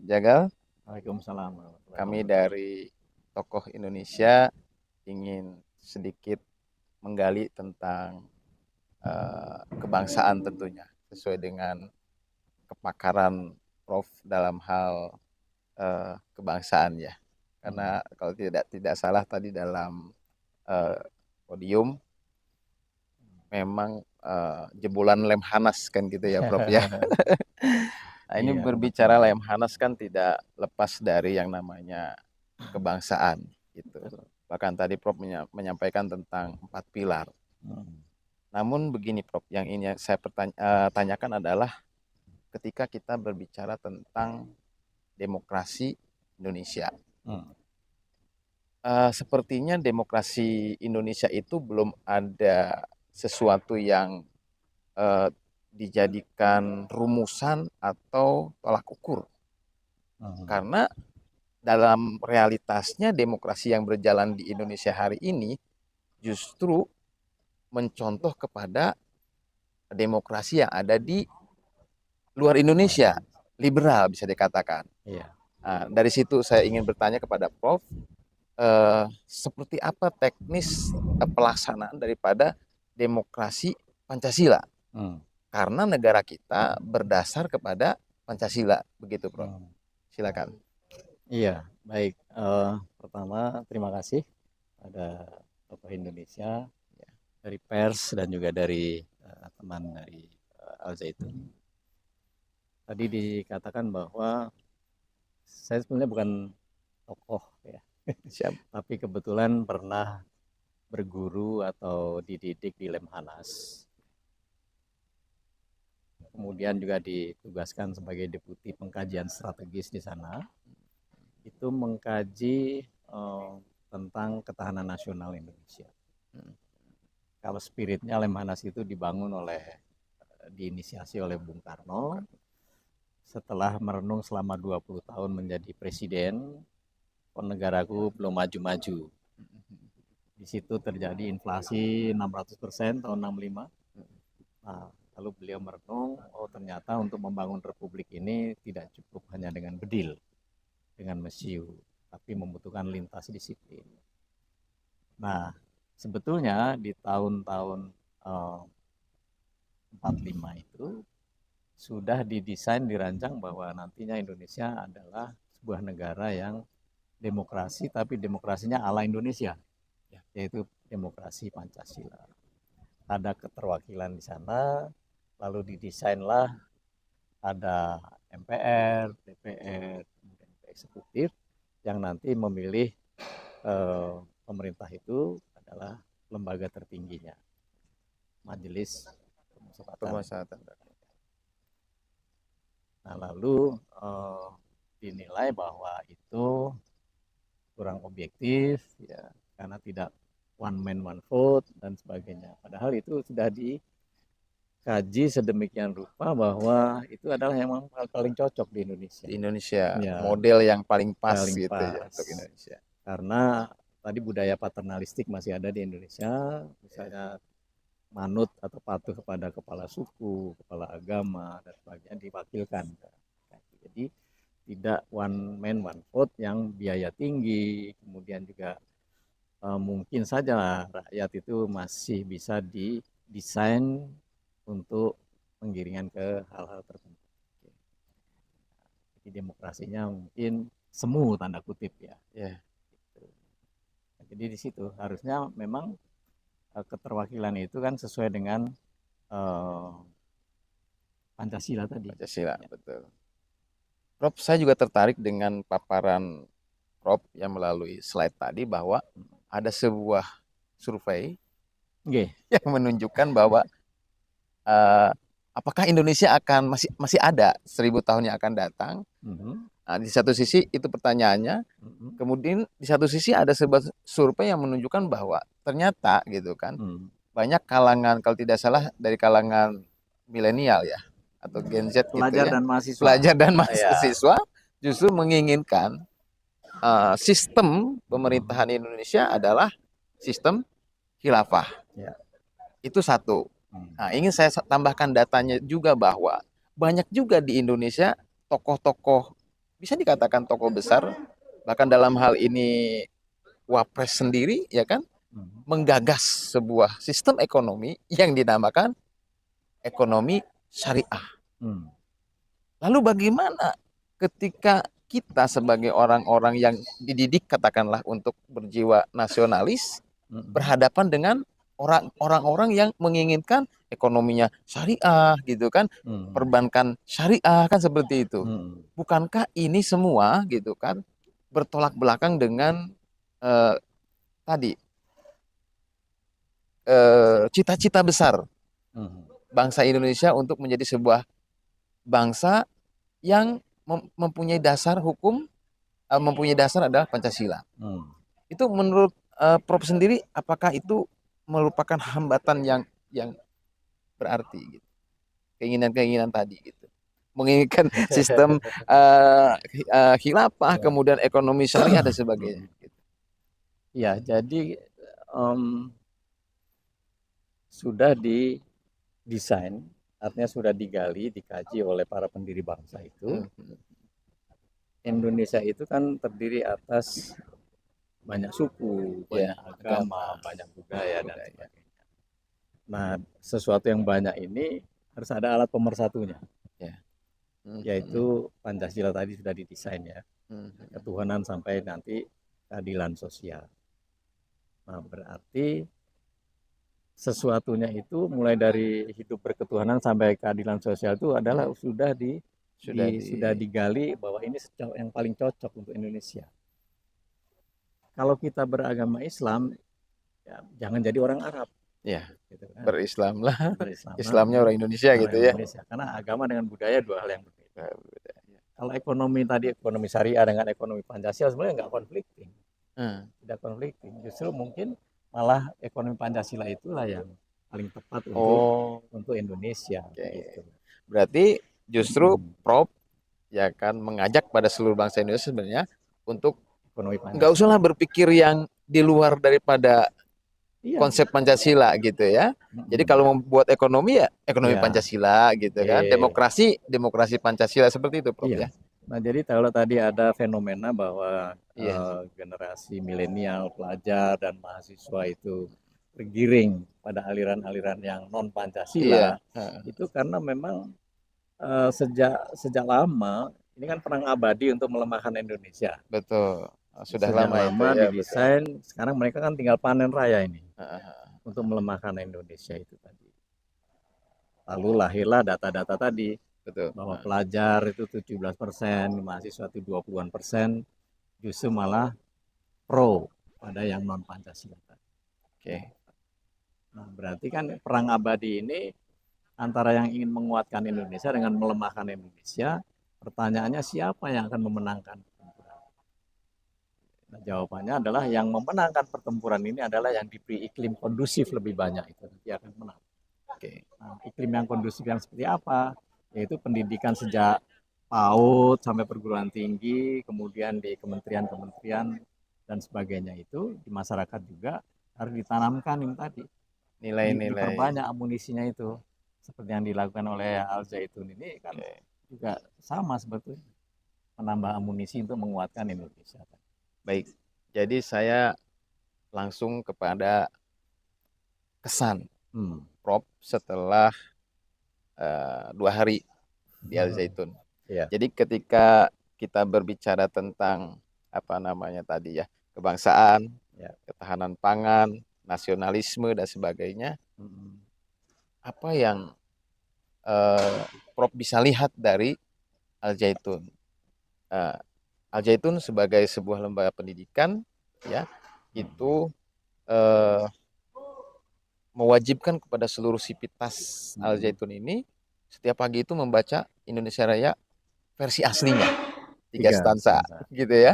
Jagal. Waalaikumsalam warahmatullahi Kami wabarakatuh. dari Tokoh Indonesia ingin sedikit menggali tentang kebangsaan tentunya, sesuai dengan kepakaran Prof dalam hal kebangsaan ya. Hmm. Karena kalau tidak salah tadi dalam eh, podium memang jebolan Lemhanas kan gitu ya Prof ya. Nah, ini Iya, berbicara betul. Lemhanas kan tidak lepas dari yang namanya kebangsaan gitu. Betul. Bahkan tadi Prof menyampaikan tentang 4 pilar. Hmm. Namun begini Prof, yang ini saya tanyakan adalah ketika kita berbicara tentang demokrasi Indonesia. Hmm. Sepertinya demokrasi Indonesia itu belum ada sesuatu yang eh, dijadikan rumusan atau tolak ukur. Hmm. Karena dalam realitasnya demokrasi yang berjalan di Indonesia hari ini justru mencontoh kepada demokrasi yang ada di luar Luar Indonesia, Indonesia. liberal bisa dikatakan. Iya. Nah, dari situ saya ingin bertanya kepada Prof, seperti apa teknis pelaksanaan daripada demokrasi Pancasila? Hmm. Karena negara kita berdasar kepada Pancasila, begitu Prof. Hmm. Silakan. Iya, baik. Pertama, terima kasih pada tokoh Indonesia dari pers dan juga dari teman dari Al Zaitun. Tadi dikatakan bahwa saya sebenarnya bukan tokoh ya, Siap. tapi kebetulan pernah berguru atau dididik di Lemhanas. Kemudian juga ditugaskan sebagai deputi pengkajian strategis di sana. Itu mengkaji tentang ketahanan nasional Indonesia. Kalau spiritnya Lemhanas itu dibangun oleh diinisiasi oleh Bung Karno setelah merenung selama 20 tahun menjadi presiden, negaraku belum maju-maju. Di situ terjadi inflasi 600% tahun 65. Nah, lalu beliau merenung, oh ternyata untuk membangun republik ini tidak cukup hanya dengan bedil, dengan mesiu, tapi membutuhkan lintas disiplin. Nah, sebetulnya di tahun-tahun 45 itu sudah didesain, dirancang bahwa nantinya Indonesia adalah sebuah negara yang demokrasi, tapi demokrasinya ala Indonesia, yaitu demokrasi Pancasila. Ada keterwakilan di sana, lalu didesainlah ada MPR, DPR, kemudian eksekutif yang nanti memilih pemerintah itu adalah lembaga tertingginya, Majelis Pemusyawaratan. Pemusatan. Nah, lalu dinilai bahwa itu kurang objektif ya karena tidak one man one vote dan sebagainya. Padahal itu sudah dikaji sedemikian rupa bahwa itu adalah yang paling cocok di Indonesia. Di Indonesia, Ya, model yang paling pas paling gitu ya pas. untuk Indonesia. Karena tadi budaya paternalistik masih ada di Indonesia, misalnya manut atau patuh kepada kepala suku, kepala agama dan sebagainya diwakilkan. Jadi tidak one man one vote yang biaya tinggi, kemudian juga mungkin saja rakyat itu masih bisa didesain untuk penggiringan ke hal-hal tertentu. Jadi demokrasinya mungkin semu tanda kutip ya. Ya. Jadi di situ harusnya memang keterwakilan itu kan sesuai dengan uh, Pancasila tadi. Pancasila, Ya. betul. Prof, saya juga tertarik dengan paparan Prof yang melalui slide tadi bahwa ada sebuah survei Okay. yang menunjukkan bahwa uh, apakah Indonesia akan masih ada 1.000 tahun yang akan datang. Nah, di satu sisi itu pertanyaannya, kemudian di satu sisi ada sebuah survei yang menunjukkan bahwa ternyata gitu kan banyak kalangan, kalau tidak salah dari kalangan milenial ya atau Gen Z gitu Pelajar ya, dan mahasiswa. pelajar dan Ya. mahasiswa justru menginginkan sistem pemerintahan Indonesia adalah sistem khilafah. Ya. Itu satu. Nah, ingin saya tambahkan datanya juga bahwa banyak juga di Indonesia tokoh-tokoh bisa dikatakan tokoh besar, bahkan dalam hal ini Wapres sendiri ya kan menggagas sebuah sistem ekonomi yang dinamakan ekonomi syariah. Lalu bagaimana ketika kita sebagai orang-orang yang dididik katakanlah untuk berjiwa nasionalis berhadapan dengan orang-orang yang menginginkan ekonominya syariah gitu kan, perbankan syariah kan seperti itu. Bukankah ini semua gitu kan bertolak belakang dengan tadi cita-cita besar bangsa Indonesia untuk menjadi sebuah bangsa yang mempunyai dasar hukum, mempunyai dasar adalah Pancasila. Itu menurut Prof sendiri, apakah itu merupakan hambatan yang berarti gitu? Keinginan-keinginan tadi gitu. Menginginkan sistem khilafah, kemudian ekonomi syariah dan sebagainya. Gitu. Ya, jadi sudah didesain, artinya sudah digali, dikaji oleh para pendiri bangsa itu. Indonesia itu kan terdiri atas banyak suku, banyak agama, banyak budaya dan sebagainya. Nah, sesuatu yang banyak ini harus ada alat pemersatunya, yaitu Pancasila tadi sudah didesain ya, ketuhanan sampai nanti keadilan sosial. Nah, berarti sesuatunya itu mulai dari hidup berketuhanan sampai keadilan sosial itu adalah sudah digali bahwa ini yang paling cocok untuk Indonesia. Kalau kita beragama Islam, ya jangan jadi orang Arab. Ya, gitu kan. Berislamlah. Islamnya orang Indonesia orang gitu Indonesia. Ya. Karena agama dengan budaya dua hal yang berbeda. Kalau ekonomi tadi, ekonomi syariah dengan ekonomi Pancasila sebenarnya nggak konflikting. Tidak konflikting. Justru mungkin malah ekonomi Pancasila itulah yang paling tepat untuk Indonesia. Gitu. Berarti justru Prof ya kan mengajak pada seluruh bangsa Indonesia sebenarnya untuk nggak usahlah berpikir yang di luar daripada konsep Pancasila gitu ya. Jadi kalau membuat ekonomi ya ekonomi Pancasila gitu kan. Demokrasi Pancasila seperti itu Prof ya. Nah, jadi kalau tadi ada fenomena bahwa generasi milenial, pelajar dan mahasiswa itu tergiring pada aliran-aliran yang non Pancasila, itu karena memang sejak lama ini kan perang abadi untuk melemahkan Indonesia. Betul. Sudah sejak lama itu ya, didesain. Betul. Sekarang mereka kan tinggal panen raya ini untuk melemahkan Indonesia itu tadi. Lalu lahirlah data-data tadi. Betul. Bahwa pelajar itu 17%, mahasiswa itu 20-an%, justru malah pro pada yang non Pancasila. Oke. Nah, berarti kan perang abadi ini antara yang ingin menguatkan Indonesia dengan melemahkan Indonesia. Pertanyaannya siapa yang akan memenangkan pertempuran? Nah, jawabannya adalah yang memenangkan pertempuran ini adalah yang diberi iklim kondusif lebih banyak, itu nanti akan menang. Oke. Nah, iklim yang kondusif yang seperti apa? Yaitu pendidikan sejak PAUD sampai perguruan tinggi, kemudian di kementerian-kementerian dan sebagainya itu di masyarakat juga harus ditanamkan yang tadi nilai-nilai, diperbanyak amunisinya itu seperti yang dilakukan oleh Al Zaitun ini kan juga sama sebetulnya, menambah amunisi untuk menguatkan Indonesia. Baik, jadi saya langsung kepada kesan Prof setelah 2 hari di Al Zaitun. Jadi ketika kita berbicara tentang apa namanya tadi ya, kebangsaan, ketahanan pangan, nasionalisme dan sebagainya, apa yang Prof bisa lihat dari Al Zaitun? Al Zaitun sebagai sebuah lembaga pendidikan ya itu mewajibkan kepada seluruh sivitas Al Zaitun ini setiap pagi itu membaca Indonesia Raya versi aslinya 3 stanza gitu ya.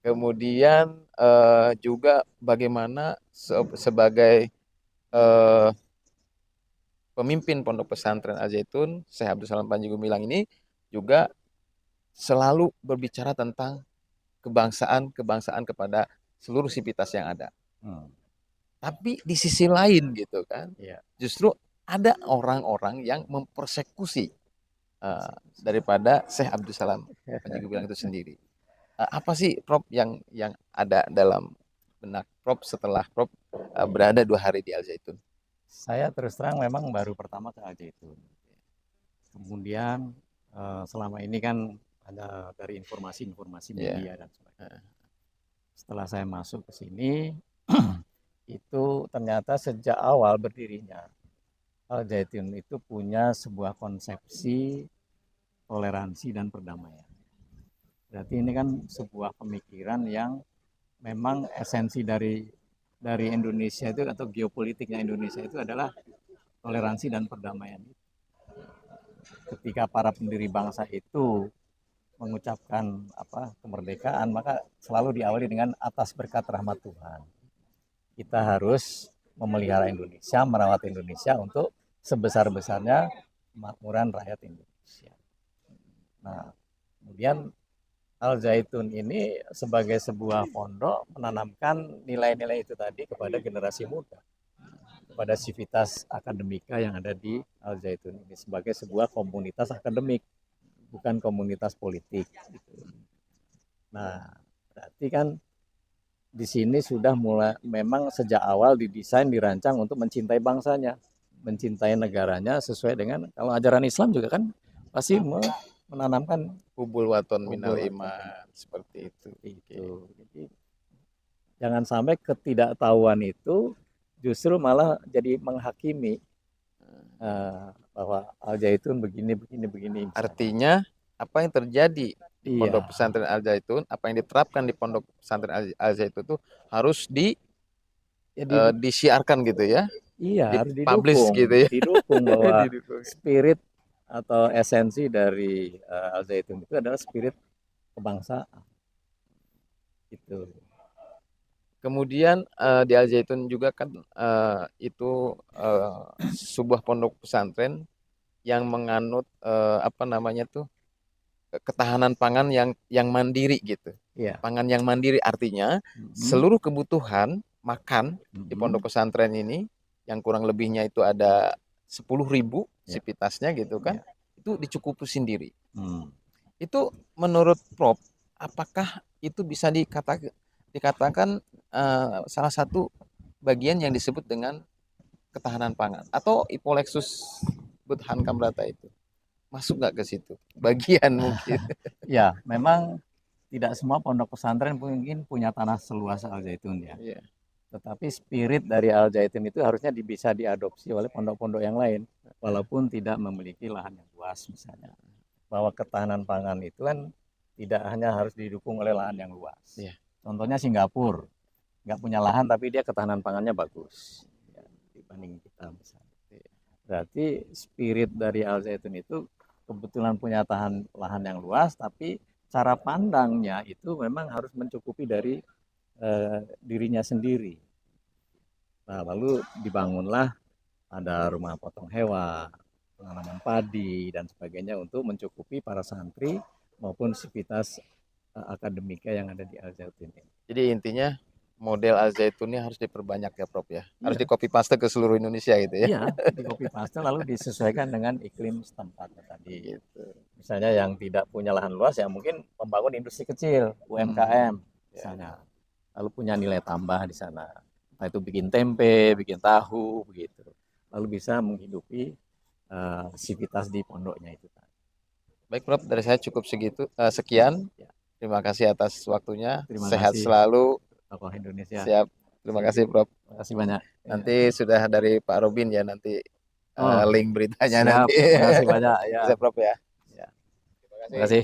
Kemudian juga bagaimana sebagai pemimpin Pondok Pesantren Al Zaitun, Syekh Abdul Salam Panji Gumilang ini juga selalu berbicara tentang kebangsaan kepada seluruh sivitas yang ada. Tapi di sisi lain gitu kan, justru ada orang-orang yang mempersekusi daripada Syekh Abdul Salam Panji Gumilang itu sendiri. Apa sih Prof yang ada dalam benak Prof setelah Prof berada 2 hari di Al Zaitun? Saya terus terang memang baru pertama ke Al Zaitun. Kemudian selama ini kan ada dari informasi-informasi media dan sebagainya. Setelah saya masuk ke sini, itu ternyata sejak awal berdirinya Al Zaitun itu punya sebuah konsepsi toleransi dan perdamaian. Berarti ini kan sebuah pemikiran yang memang esensi dari Indonesia itu atau geopolitiknya Indonesia itu adalah toleransi dan perdamaian. Ketika para pendiri bangsa itu mengucapkan kemerdekaan, maka selalu diawali dengan atas berkat rahmat Tuhan. Kita harus memelihara Indonesia, merawat Indonesia untuk sebesar-besarnya kemakmuran rakyat Indonesia. Nah, kemudian Al Zaitun ini sebagai sebuah pondok menanamkan nilai-nilai itu tadi kepada generasi muda, kepada sivitas akademika yang ada di Al Zaitun ini sebagai sebuah komunitas akademik, bukan komunitas politik. Nah, berarti kan di sini sudah mulai memang sejak awal didesain, dirancang untuk mencintai bangsanya, mencintai negaranya sesuai dengan kalau ajaran Islam juga kan pasti menanamkan hubul waton minal iman seperti itu. Jadi jangan sampai ketidaktahuan itu justru malah jadi menghakimi bahwa Al Zaitun begini. Artinya apa yang terjadi di Pondok Pesantren Al Zaitun, apa yang diterapkan di Pondok Pesantren Al Zaitun itu harus disiarkan gitu ya. Iya, harus dipublish gitu ya. Didukung bahwa spirit atau esensi dari Al Zaitun itu adalah spirit kebangsaan. Itu. Kemudian di Al Zaitun juga kan itu sebuah pondok pesantren yang menganut ketahanan pangan yang mandiri gitu. Pangan yang mandiri artinya seluruh kebutuhan makan di pondok pesantren ini yang kurang lebihnya itu ada 10.000 sivitasnya gitu kan, itu dicukupi sendiri. Itu menurut Prof, apakah itu bisa dikatakan salah satu bagian yang disebut dengan ketahanan pangan atau Ipolexus Budhan Kambrata itu masuk nggak ke situ bagian mungkin? Ya, memang tidak semua pondok pesantren mungkin punya tanah seluas Al Zaitun ya. Tetapi spirit dari Al Zaitun itu harusnya bisa diadopsi oleh pondok-pondok yang lain, walaupun tidak memiliki lahan yang luas misalnya. Bahwa ketahanan pangan itu kan tidak hanya harus didukung oleh lahan yang luas. Contohnya Singapura, nggak punya lahan tapi dia ketahanan pangannya bagus dibanding kita misalnya. Berarti spirit dari Al Zaitun itu kebetulan punya lahan yang luas, tapi cara pandangnya itu memang harus mencukupi dari dirinya sendiri. Nah, lalu dibangunlah ada rumah potong hewan, penanaman padi dan sebagainya untuk mencukupi para santri maupun sivitas akademika yang ada di Al Zaitun ini. Jadi intinya model Al Zaitun ini harus diperbanyak ya Prof ya. Harus di copy paste ke seluruh Indonesia gitu ya. Iya, di copy paste lalu disesuaikan dengan iklim setempat tadi. Gitu. Misalnya yang tidak punya lahan luas ya mungkin membangun industri kecil, UMKM misalnya. Lalu punya nilai tambah di sana. Nah, itu bikin tempe, bikin tahu begitu. Lalu bisa menghidupi sivitas di pondoknya itu. Baik Prof, dari saya cukup sekian. Terima kasih atas waktunya. Sehat kasih. Selalu. Tokoh Indonesia. Siap. Terima kasih Prof. Terima kasih banyak. Nanti sudah dari Pak Robin ya nanti link beritanya siap. nanti. Terima kasih banyak ya. Siap Prof ya. Terima kasih.